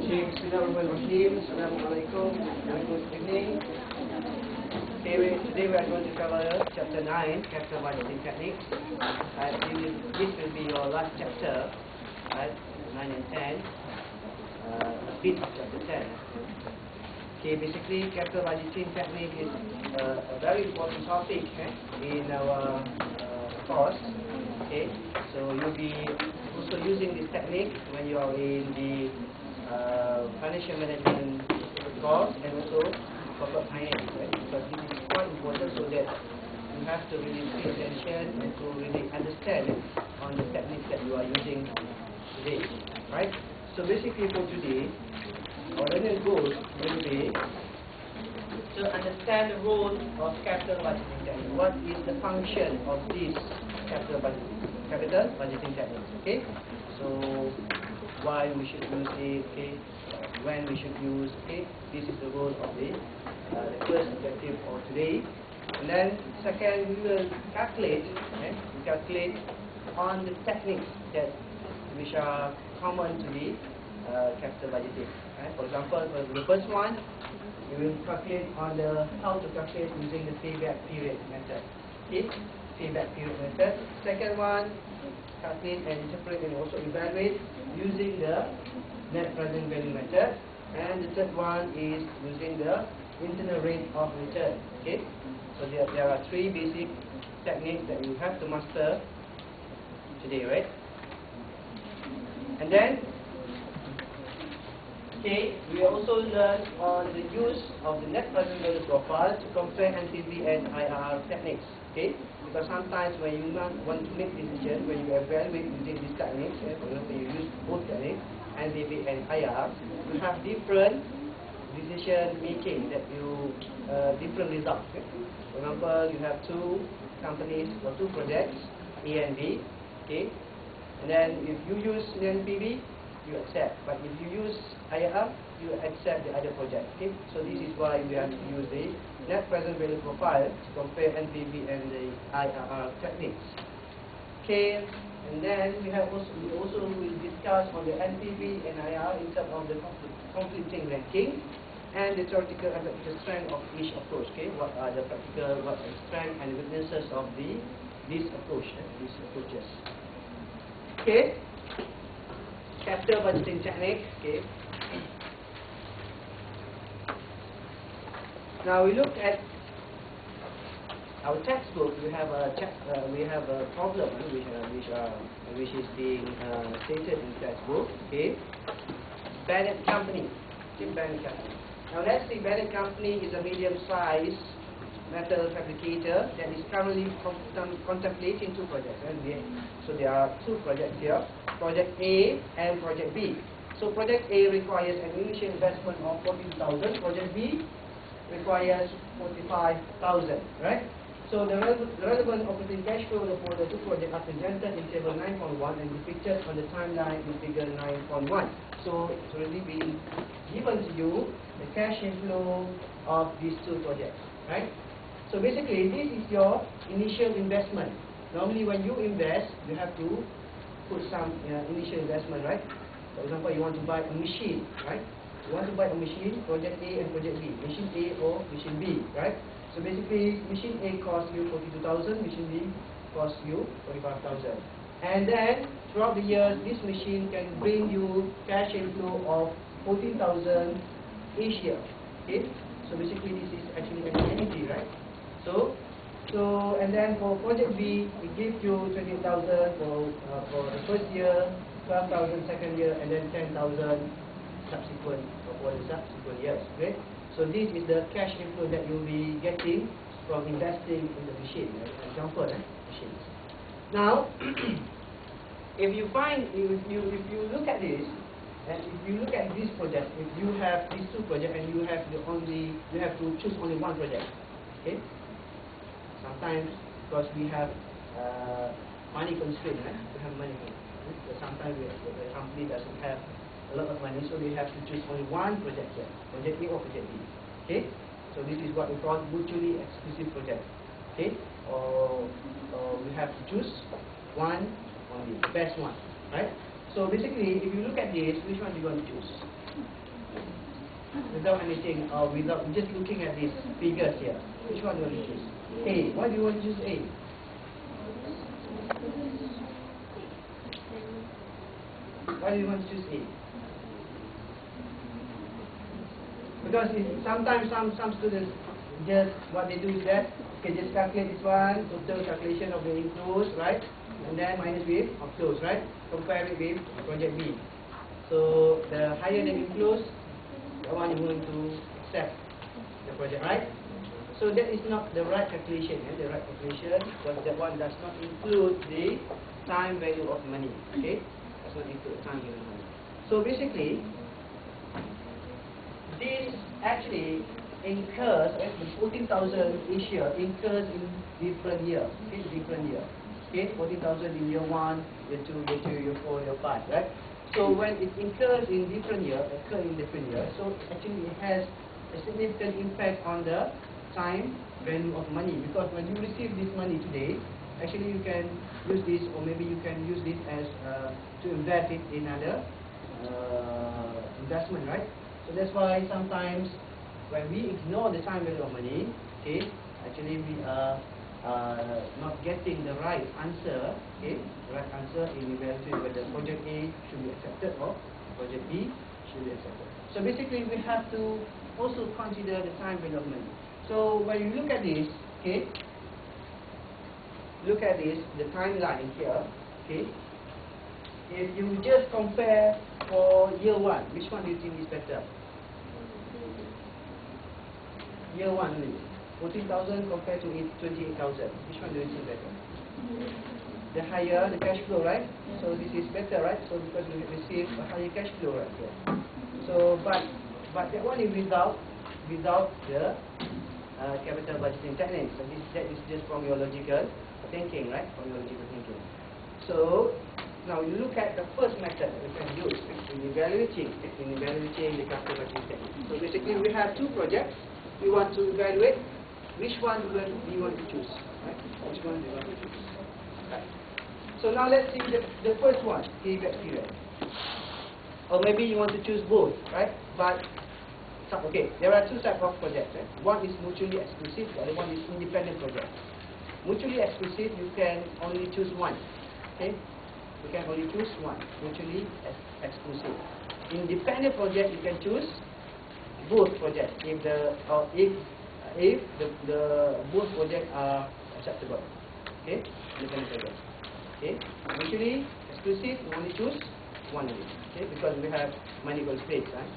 Bismillahirrahmanirrahim. Assalamualaikum. Good evening. Today we are going to cover chapter 9, capital budgeting techniques. This will be your last chapter, right? 9 and 10. A bit of chapter 10. Okay, basically capital budgeting technique is a very important topic in our course. Okay, so you'll be also using this technique when you are in the financial management course and also corporate finance, right? Because this is quite important, so that you have to really pay attention and to really understand on the techniques that you are using today, right? So basically for today, our learning goals will be to understand the role of capital budgeting technique. What is the function of this capital budgeting technique? Okay, so why we should use it? Okay, when we should use it. This is the role of the first objective for today. And then second, we will calculate. We calculate on the techniques which are common to the capital budgeting. For example, for the first one, we will calculate on how to calculate using the payback period method. Okay, payback period method. Second one, calculate and interpret and also evaluate using the net present value method. And the third one is using the internal rate of return. Okay, so there are three basic techniques that you have to master today, right? And then, okay, we also learn on the use of the net present value profile to compare NPV and IRR techniques. Okay, because sometimes when you want to make decisions, when you evaluate using these techniques, for example, you use both techniques, NPV and IRR, you have different decision making that you different results. Okay? For example, you have two companies or two projects, A and B. Okay, and then if you use NPV, you accept, but if you use IRR, you accept the other project. Okay, so this is why we have to use the net present value profile to compare NPV and the IRR techniques. Okay, and then we also will discuss on the NPV and IRR in terms of the conflicting ranking and the theoretical and practical strength of each approach. Okay, what are the practical, what are the strength and weaknesses of this approach, these approaches. Okay, capital budgeting technique. Okay. Now we look at our textbook. We have a problem which is being stated in the textbook. Okay, Bennett Company. Okay, Bennett Company. Now let's see, Bennett Company is a medium-sized metal fabricator that is currently contemplating two projects. So there are two projects here, Project A and Project B. So Project A requires an initial investment of 14,000. Project B requires 45,000, right? So the relevant operating cash flow for the two projects are presented in table 9.1 and depicted on the timeline in figure 9.1. So it's already been given to you the cash inflow of these two projects, right? So basically, this is your initial investment. Normally, when you invest, you have to put some initial investment, right? For example, you want to buy a machine, right? You want to buy a machine, Project A and Project B, machine A or machine B, right? So basically, machine A costs you 42,000, machine B costs you 45,000. And then, throughout the years, this machine can bring you cash inflow of 14,000 each year. Okay? So basically, this is actually an annuity, right? So and then for Project B, it gives you 28,000 for the first year, 12,000 second year, and then 10,000 subsequent for the subsequent years. Okay? So this is the cash inflow that you'll be getting from investing in the machine. Right? Example, machines. Now, if you look at this, and if you look at this project, if you have these two projects and you have to choose only one project. Okay? Sometimes because we have money constraint, we have money constraint. So sometimes the company doesn't have a lot of money, so they have to choose only one project here, Project A or Project B. Okay, so this is what we call mutually exclusive project. Okay, or we have to choose one only, the best one, right? So basically, if you look at this, which one do you want to choose? Without anything, or without just looking at these figures here, which one do you want to choose? A. Why do you want to choose A? Why do you want to choose A? Because sometimes some students just what they do is that okay, just calculate this one, total calculation of the includes, right? And then minus with outflows, right? Compare it with project B. So the higher the includes, the one you're going to accept the project, right? So that is not the right calculation, the right calculation, because that one does not include the time value of money. Okay? Does not include time value of money. So basically, this actually incurs, the 14,000 each year incurs in different years. Okay, different year. Okay, 14,000 in year 1, year 2, year 3, year 4, year 5, right? So when it incurs in different years, so actually it has a significant impact on the time value of money, because when you receive this money today, actually you can use this, or maybe you can use this as to invest it in other investment, right? So that's why sometimes when we ignore the time value of money, okay, actually we are not getting the right answer, okay, right answer in evaluating whether project A should be accepted or project B should be accepted. So basically we have to also consider the time value of money. So when you look at this, okay, look at this, the timeline here, okay, if you just compare for year 1, which one do you think is better? Year 1 only. 14,000 compared to 28,000. Which one do you think better? The higher the cash flow, right? So this is better, right? So because we receive a higher cash flow right here. So but that one is without the capital budgeting techniques. So that is just from your logical thinking, right? From your logical thinking. So now you look at the first method that we can use in evaluating the capital budgeting technique. So basically we have two projects. We want to evaluate. Which one do you want to choose? Right? Which one do you want to choose? Right. So now let's see the first one, payback period. Or maybe you want to choose both, right? But okay, there are two types of projects. Right? One is mutually exclusive, the other one is independent project. Mutually exclusive, you can only choose one. Okay, you can only choose one. Mutually exclusive. Independent project, you can choose both projects if the both projects are acceptable. Okay, independent project. Okay, mutually exclusive, you only choose one of it. Okay, because we have manifold space, right?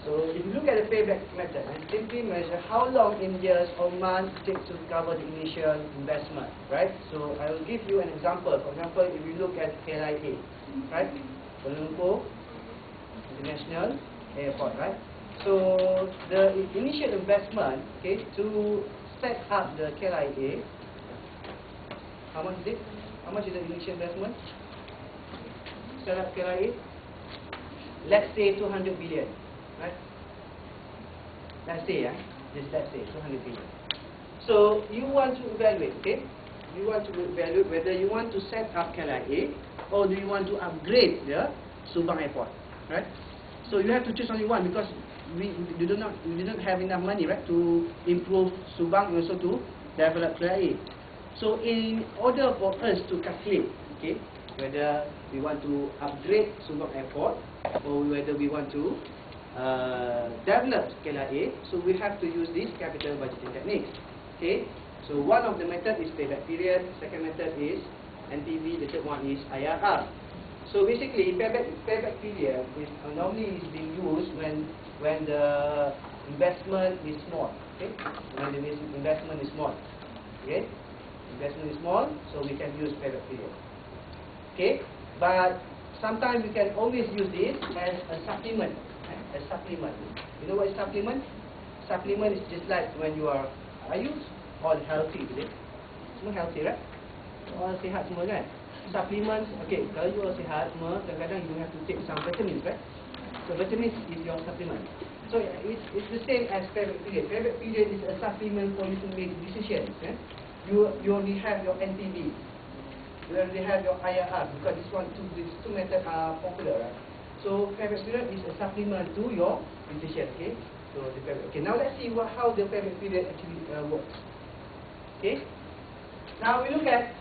So if you look at the payback method, simply measure how long in years or months it takes to recover the initial investment, right? So I will give you an example. For example, if you look at KLIA, right? Kuala Lumpur International Airport, right? So the initial investment, okay, to set up the KLIA, how much is it? How much is the initial investment? Set up KLIA? Let's say 200 billion, right? Let's say, just let's say 200 billion. So you want to evaluate, okay? You want to evaluate whether you want to set up KLIA or do you want to upgrade the Subang Airport, right? So you have to choose only one because we do not have enough money, right, to improve Subang and also to develop KLIA. So in order for us to calculate, okay, whether we want to upgrade Subang Airport or whether we want to develop KLIA, so we have to use this capital budgeting techniques. Okay, so one of the method is payback period, second method is NPV, the third one is IRR. So basically, payback period is normally being used when the investment is small. Okay, when the investment is small. Okay, investment is small, so we can use payback period. Okay, but sometimes we can always use this as a supplement. A supplement. You know what is supplement? Supplement is just like when you are you all healthy today? Semua healthy, right? All sihat semua kan? Supplements, okay, kalau you all sihat semua, kadang-kadang you have to take some vitamins, right? So vitamins is your supplement. So it's the same as payback period. Payback period is a supplement for you to make decisions. You already have your NPV. You already have your IRR because these two methods are popular, right? So payback period is a supplement to your decision. Okay. So the payback. Okay. Now let's see how the payback period actually works. Okay. Now we look at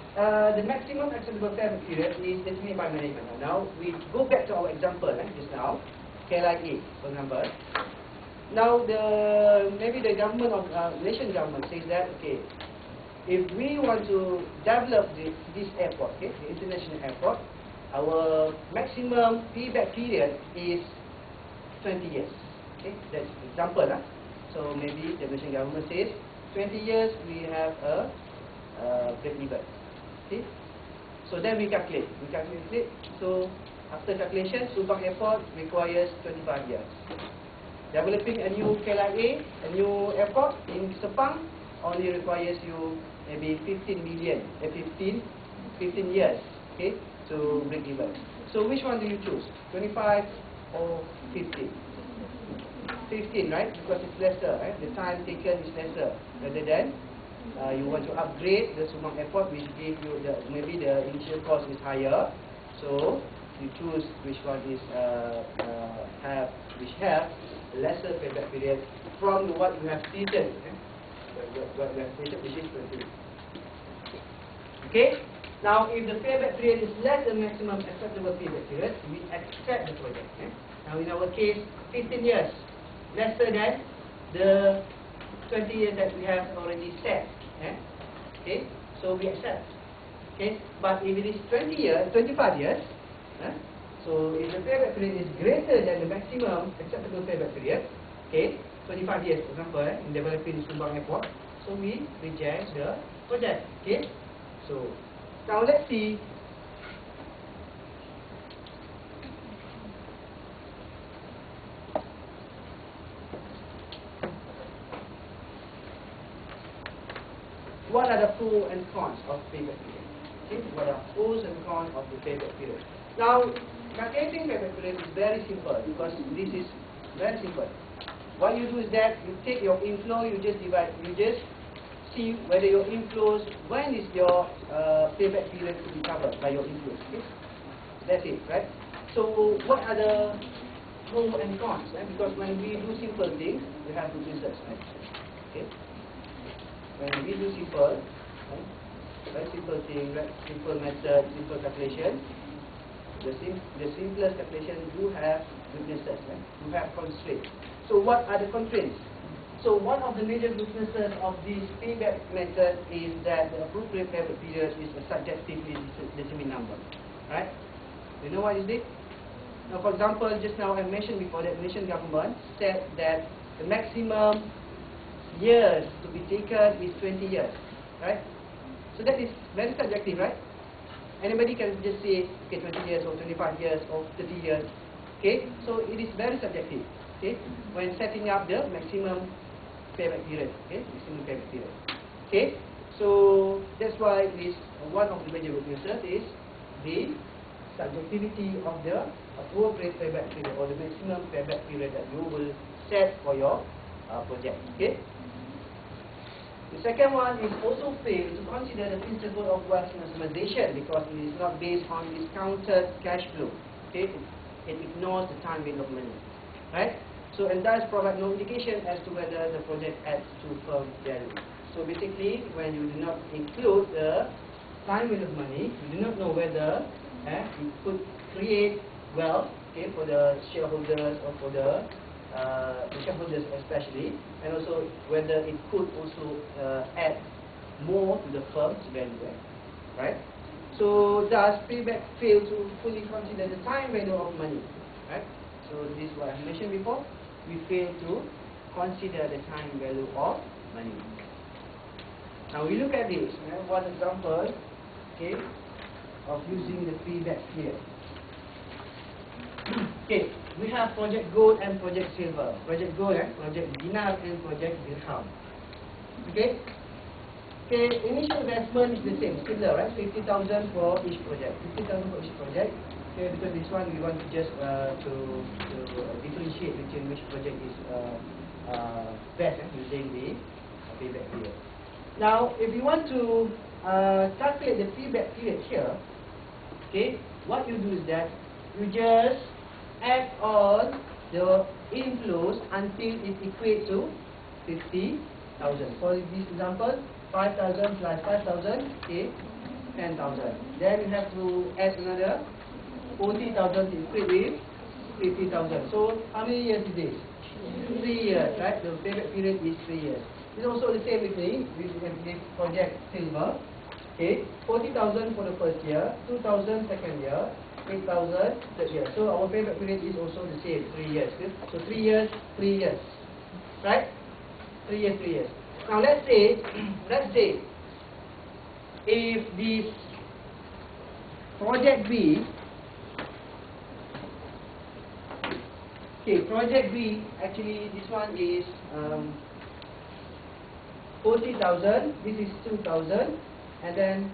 the maximum acceptable payback period is determined by management. Now we go back to our example just now. KLIA, for example. Now maybe the government of Malaysian government says that okay, if we want to develop this airport, okay, the international airport, our maximum payback period is 20 years. Okay, that's example. So maybe the Malaysian government says 20 years we have a break even. Okay, so then we calculate. So after calculation, Subang Airport requires 25 years. Developing a new KLIA, a new airport in Sepang, only requires you maybe 15 years, okay, to break even. So which one do you choose? 25 or 15? 15, right? Because it's lesser, right? The time taken is lesser rather than you want to upgrade the Subang Airport, which give you maybe the initial cost is higher. So you choose which one is have lesser payback period from what you have stated. What you have stated, which is 20. Okay. Now, if the payback period is less than maximum acceptable payback period, we accept the project. Now, in our case, 15 years, lesser than the 20 years that we have already set. Okay. So we accept. Okay. But if it is 25 years. So if the payback period is greater than the maximum acceptable payback period, okay, 25 years for example, in developing Subang Airport, so we reject the project. Okay, so now let's see what are the pros and cons of payback period. Okay, what are pros and cons of the payback period? Now, calculating payback period is very simple because this is very simple. What you do is that you take your inflow, you just divide, you just see whether your inflows, when is your payback period to be covered by your inflows. Okay? That's it, right? So, what are the pros and cons? Right? Because when we do simple things, we have to research. Right? Okay? When we do simple, right? Very simple thing, right? Simple method, simple calculation. The simplest calculation do have weaknesses, right? Do have constraints. So what are the constraints? So one of the major weaknesses of this payback method is that the appropriate payback period is a subjectively determined number, right? You know what is it? Now, for example, just now I mentioned before that the Malaysian government said that the maximum years to be taken is 20 years, right? So that is very subjective, right? Anybody can just say, okay, 20 years or 25 years or 30 years. Okay, so it is very subjective. Okay, when setting up the maximum payback period. Okay, maximum payback period. Okay, so that's why it is one of the major weaknesses is the subjectivity of the appropriate payback period or the maximum payback period that you will set for your project. Okay. The second one is also fail to consider the principle of wealth maximization because it is not based on discounted cash flow. Okay, it ignores the time value of money, right? So and thus provide no indication as to whether the project adds to firm value. So basically, when you do not include the time value of money, you do not know whether it could create wealth, okay, for the shareholders or for the shareholders especially, and also whether it could also add more to the firm's value, right? So thus payback fail to fully consider the time value of money, right? So this is what I mentioned before. We fail to consider the time value of money. Now we look at this. One example, okay, of using the payback period. Okay, we have project gold and project silver. Project gold, project dinar and project dirham. Okay. Okay, initial investment is the same, similar, right? 50,000 for each project. 50,000 for each project. Okay, because this one we want to just to differentiate between which project is best using the payback period. Now, if you want to calculate the payback period here, okay, what you do is that you just add on the inflows until it equates to 50,000. For this example, 5,000 plus 5,000 is 10,000. Then you have to add another 40,000 to equate with 50,000. So how many years is this? 3 years, right? The payback period is 3 years. It's also the same with this project silver. Okay, 40,000 for the first year, 2,000 second year, 8,000 third year. So our payback period is also the same, 3 years. Okay? So 3 years, 3 years, right? 3 years, 3 years. Now let's say if this project B, okay, project B, actually this one is 40,000, this is 2,000, and then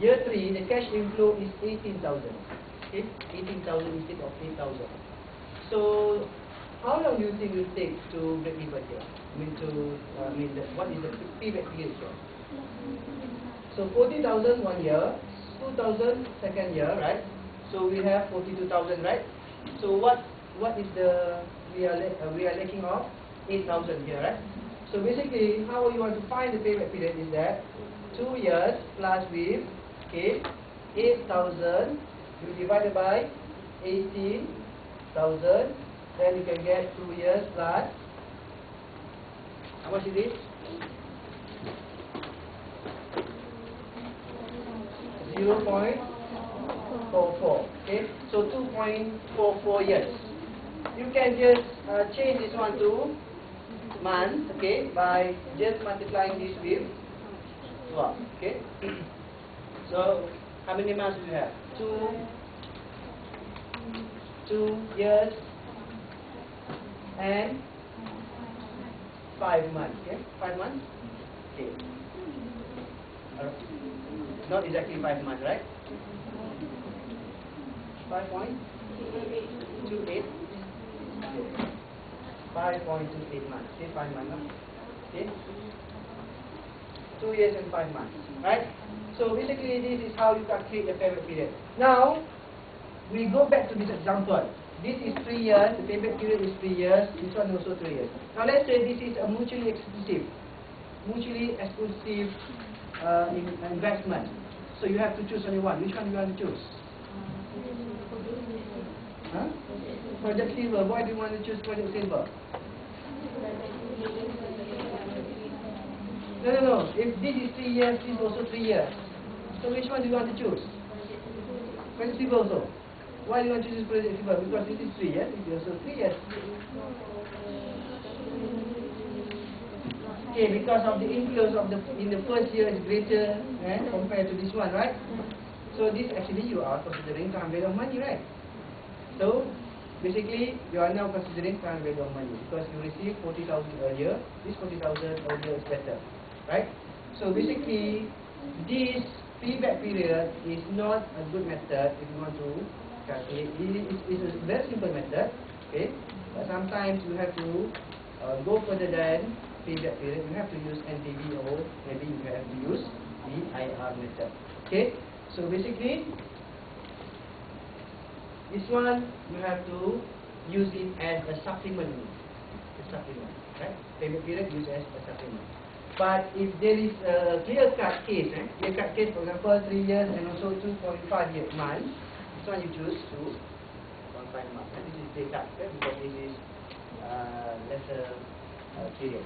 year 3, the cash inflow is 18,000. Okay, 18,000 instead of 8,000. So how long do you think it will take to break even here? What is the payback period here? So 40,000 1 year, 2,000 second year, right? So we have 42,000, right? So what is the we are lacking of 8,000 here, right? So basically, how you want to find the payback period is that 2 years plus with 8,000 you divided by 18,000, then you can get 2 years plus how much is it? 0.44. Okay, so 2.44 years. You can just change this one to months, okay, by just multiplying this with 12. Okay. So how many months do you have? 2 years and 5 months. Okay, 5 months. Okay. Not exactly 5 months, right? 5.28. 5.28 months. Okay, 5 months. Okay. 2 years and 5 months. Right? So basically this is how you calculate the payback period. Now we go back to this example. This is 3 years, the payback period is 3 years, this one also 3 years. Now let's say this is a mutually exclusive investment. So you have to choose only one. Which one do you want to choose? Huh? Project Silver. Why do you want to choose Project Silver? No. If this is 3 years, this is also 3 years. So which one do you want to choose? Project Silver also. Why do you want to choose Project Silver? Because this is 3 years, this is also 3 years. Okay, because of the inflows in the first year is greater compared to this one, right? So this actually you are considering current value of money, right? So basically you are now considering current value of money because you received 40,000 earlier. This 40,000 earlier is better, right? So basically this payback period is not a good method if you want to calculate. It's a very simple method, okay? But sometimes you have to go further than payback period. You have to use NPV or maybe you have to use the IR method. Okay, so basically this one you have to use it as a supplement. Right? Payback period used as a supplement. But if there is a clear-cut case, for example 3 years and also 2.5 months, this one you choose 2.5 months. And this is clear-cut because this is lesser period.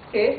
Okay.